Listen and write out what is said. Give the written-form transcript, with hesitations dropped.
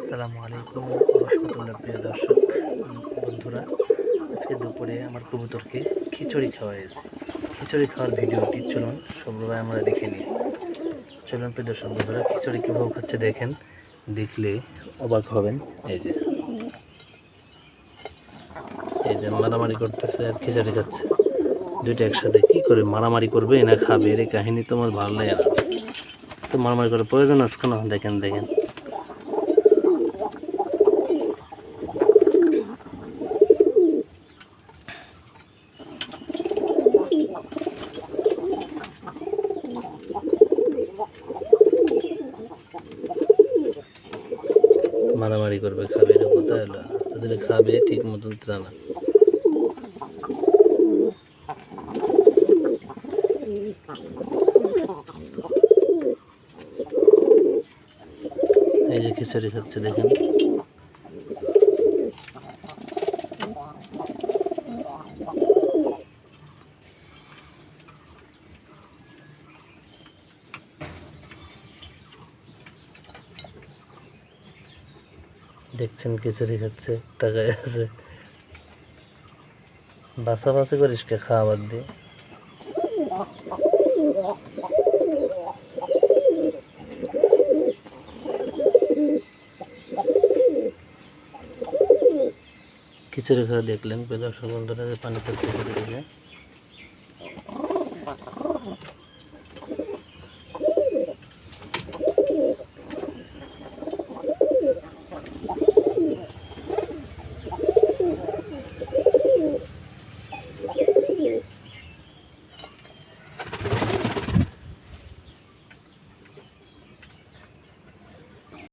আসসালামু আলাইকুম রহমতুল্লাহ। প্রিয় দর্শক বন্ধুরা, আজকে দুপুরে আমার কবুতরকে খিচুড়ি খাওয়া হয়েছে। খিচুড়ি খাওয়ার ভিডিওটি চলুন সবাই আমরা দেখে নিই। চলুন প্রিয় দর্শক বন্ধুরা, খিচুড়ি কীভাবে খাচ্ছে দেখেন, দেখলে অবাক হবেন। এই যে মারামারি করতেছে আর খিচুড়ি খাচ্ছে, দুইটা একসাথে। কি করে মারামারি করবে না খাবে, এর কাহিনী তোমার ভালো লাগে না? তো মারামারি করার প্রয়োজন আছে কেন? দেখেন দেখেন মারামারি করবে, খাবে, এটা কোথায় হলো? আস্তে ধীরে খাবে, ঠিক মতন জানা। এই যে খিচুড়ি খাচ্ছে দেখেন। দেখছেন খিচুড়ি খাচ্ছে, তাকায় আছে। বাছাবাছি করিস কে খাওয়ার দিয়ে? খিচুড়ি খাওয়া দেখলেন, দর্শক বন্ধুরা পানি ফেলতে